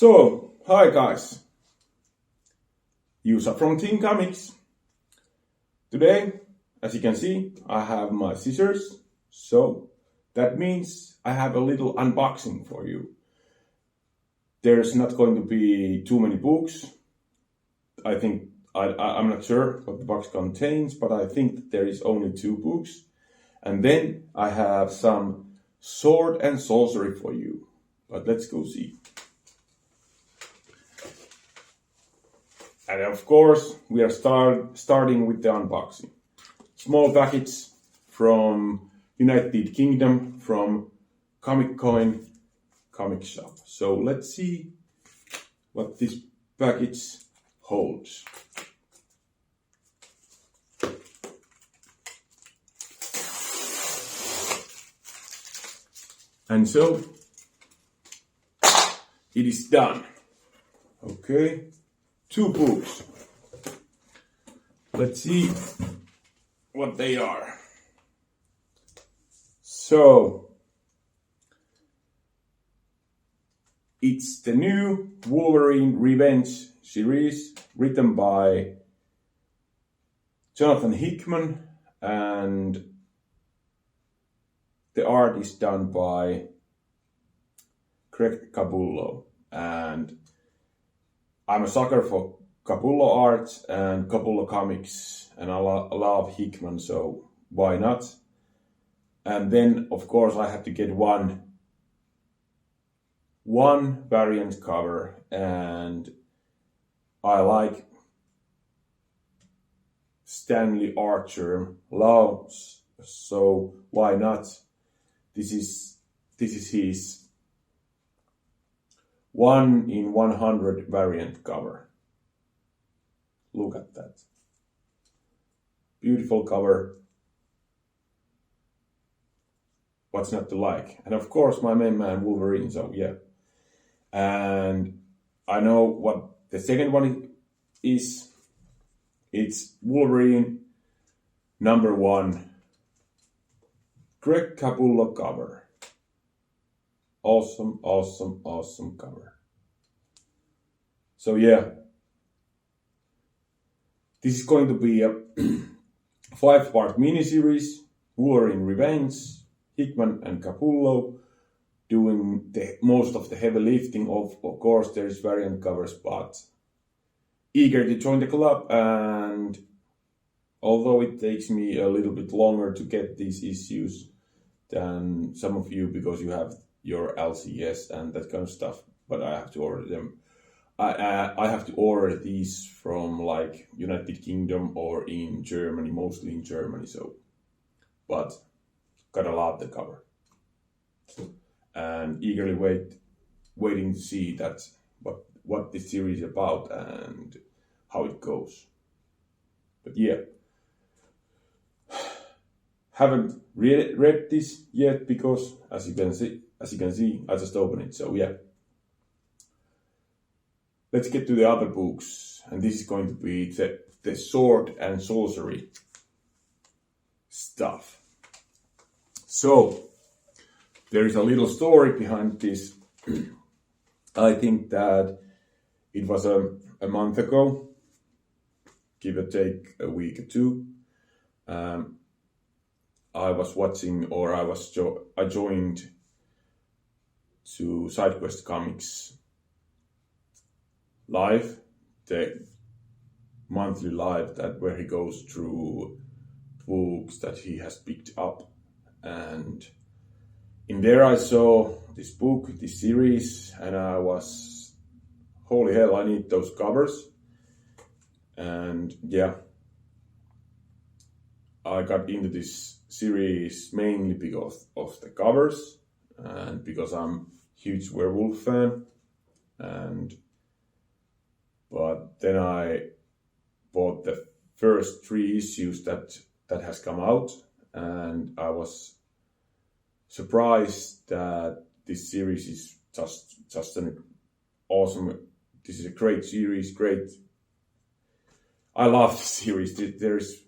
So, hi guys, Jusa from Team Comics. Today, as you can see, I have my scissors, so that means I have a little unboxing for you. There's not going to be too many books. I'm not sure what the box contains, but I think there is only 2 books. And then I have some sword and sorcery for you. But let's go see. And of course, we are starting with the unboxing. Small package from United Kingdom, from Comic Coin comic shop. So let's see what this package holds. And so it is done. Okay. 2 books. Let's see what they are. So, it's the new Wolverine Revenge series written by Jonathan Hickman, and the art is done by Greg Capullo. And I'm a sucker for Capullo art and Capullo comics, and I love Hickman, so why not? And then, of course, I had to get one variant cover, and I like Stanley Archer loves, so why not? This is his 1 in 100 variant cover. Look at that. Beautiful cover. What's not to like? And of course, my main man Wolverine, so yeah. And I know what the second one is. It's Wolverine #1. Greg Capullo cover. Awesome cover. So yeah, this is going to be a 5-part miniseries. Wolverine Revenge, Hickman and Capullo doing most of the heavy lifting. Of course, there's variant covers, but eager to join the club. And although it takes me a little bit longer to get these issues than some of you, because you have your LCS and that kind of stuff, but I have to order them. I have to order these from like United Kingdom or in Germany, mostly in Germany. So, but gotta love the cover, and eagerly waiting to see that what this series is about and how it goes. But yeah, haven't read this yet because as you can see, I just opened it. So yeah, let's get to the other books, and this is going to be the sword and sorcery stuff. So there is a little story behind this. I think that it was a month ago, give or take a week or 2. I was watching, or I joined to SideQuest Comics live, the monthly live where he goes through books that he has picked up. And in there I saw this book, this series, and I was, holy hell, I need those covers. And yeah, I got into this series mainly because of the covers and because I'm a huge werewolf fan. But then I bought the first 3 issues that has come out, and I was surprised that this series is just an awesome. This is a great series. I love the series. There's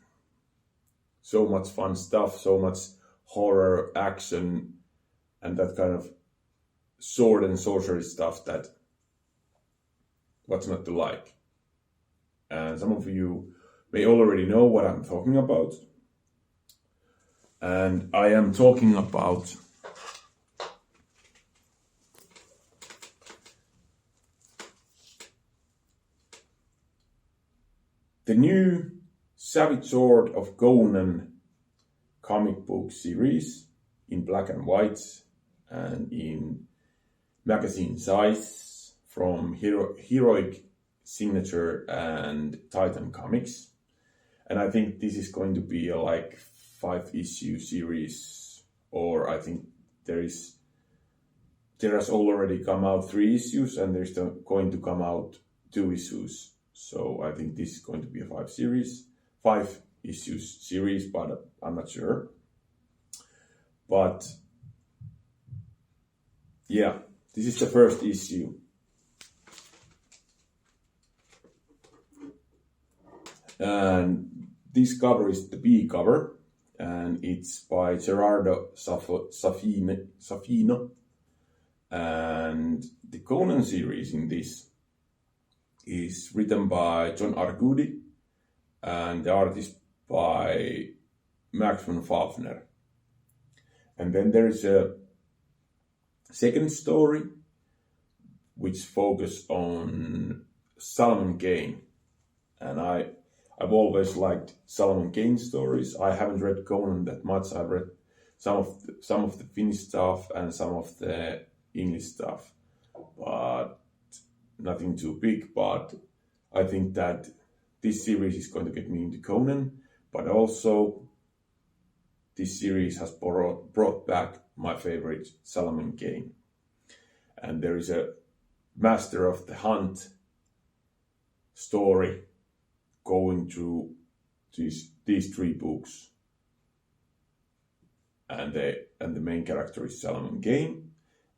so much fun stuff, so much horror, action, and that kind of sword and sorcery stuff that What's not to like? And some of you may already know what I'm talking about. And I am talking about the new Savage Sword of Conan comic book series in black and white and in magazine size from Heroic Signature and Titan Comics. And I think this is going to be a 5-issue series, or I think there has already come out 3 issues and there's going to come out 2 issues. So I think this is going to be a 5 issues series, but I'm not sure. But yeah, this is the first issue. And this cover is the B cover, and it's by Gerardo Safino. And the Conan series in this is written by John Arcudi, and the art is by Max von Fafner. And then there is a second story which focuses on Solomon Kane. And I've always liked Solomon Kane stories. I haven't read Conan that much. I've read some of the Finnish stuff and some of the English stuff, but nothing too big. But I think that this series is going to get me into Conan, but also this series has brought back my favorite Solomon Kane. And there is a Master of the Hunt story going through these 3 books. And the main character is Solomon Kane.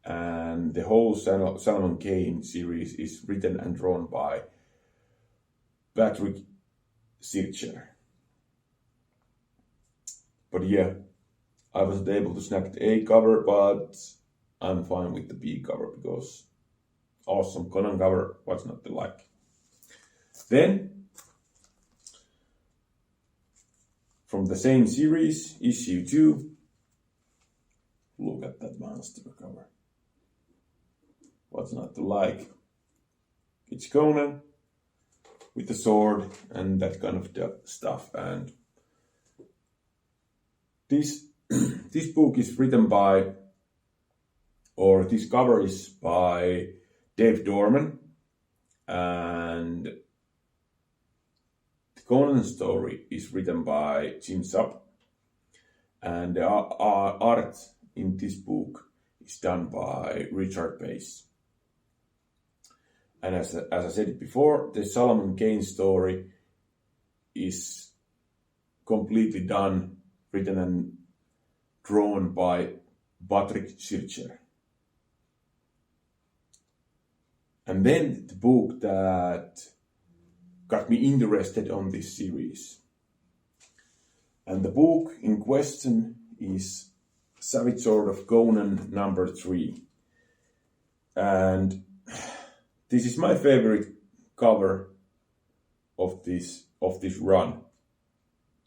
And the whole Solomon Kane series is written and drawn by Patrick Zircher. But yeah, I wasn't able to snag the A cover, but I'm fine with the B cover because awesome Conan cover, what's not to like? Then, from the same series, issue 2, look at that monster cover. What's not to like? It's Conan with the sword and that kind of stuff. And this book is written by, or this cover is by Dave Dorman, and the Conan story is written by Jim Sub, and the art in this book is done by Richard Pace. And as I said it before, the Solomon Kane story is completely done, written and drawn by Patrick Zircher. And then the book that got me interested on this series. And the book in question is Savage Sword of Conan number 3. And this is my favorite cover of this run.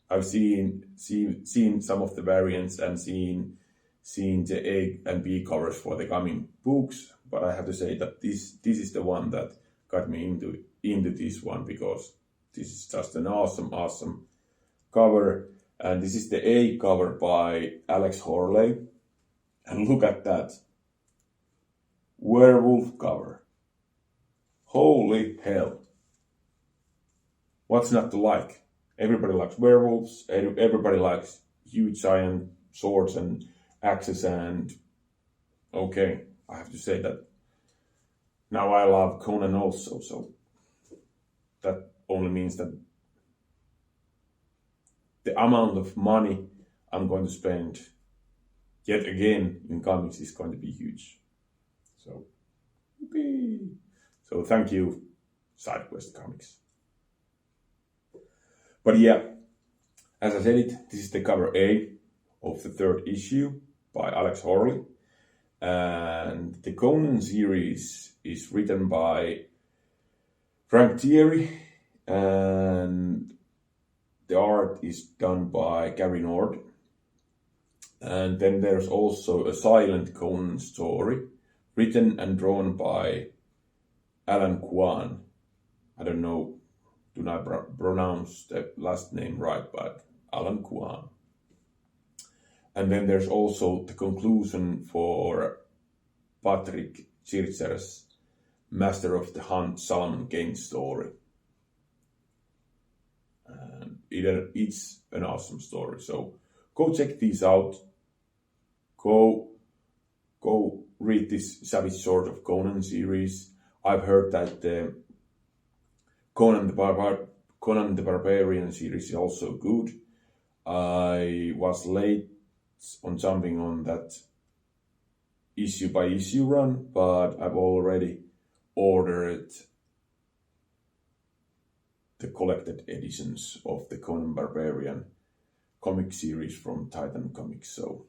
I've seen some of the variants and seen the A and B covers for the coming books, but I have to say that this is the one that got me into this one, because this is just an awesome cover. And this is the A cover by Alex Horley, and look at that werewolf cover. Holy hell, what's not to like? Everybody likes werewolves, everybody likes huge giant swords and axes, and okay, I have to say that now I love Conan also, so that only means that the amount of money I'm going to spend yet again in comics is going to be huge. So, yippee. So thank you, SideQuest Comics. But yeah, as I said it, this is the cover A of the 3rd issue by Alex Horley. And the Conan series is written by Frank Thierry, and the art is done by Gary Nord. And then there's also a silent Conan story, written and drawn by Alan Kwan. I don't know, do not pronounce the last name right, but Alan Kwan. And then there's also the conclusion for Patrick Chircher's Master of the Hunt Salmon Game story. And it's an awesome story. So go check these out. Go read this Savage Sword of Conan series. I've heard that the Conan the Barbarian series is also good. I was late on jumping on that issue by issue run, but I've already ordered the collected editions of the Conan Barbarian comic series from Titan Comics, so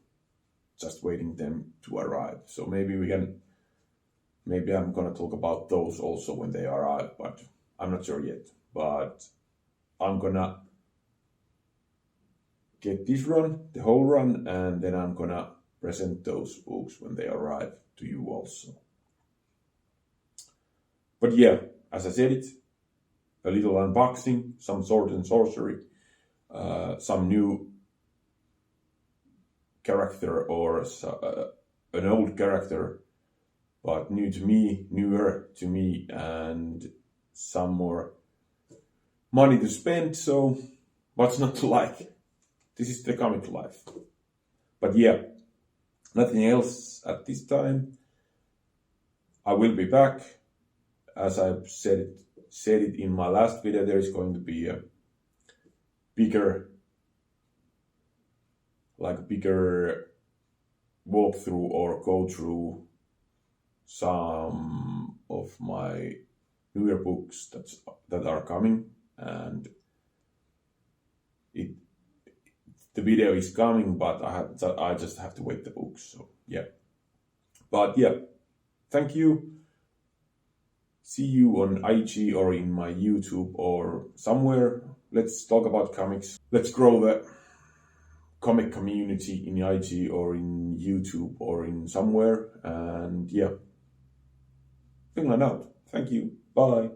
just waiting them to arrive. So maybe I'm gonna talk about those also when they arrive, but I'm not sure yet. But I'm gonna get this run, the whole run, and then I'm gonna present those books when they arrive to you also. But yeah, as I said it, a little unboxing, some sword and sorcery, some new character or an old character, but newer to me, and some more money to spend. So what's not to like? This is the comic life. But yeah, nothing else at this time. I will be back. As I've said it in my last video, there is going to be a bigger walkthrough or go through some of my newer books that are coming, and the video is coming, but I just have to wait the books. So yeah, but yeah, thank you. See you on IG or in my YouTube or somewhere. Let's talk about comics. Let's grow the comic community in IG or in YouTube or in somewhere. And yeah, Finland out. Thank you. Bye.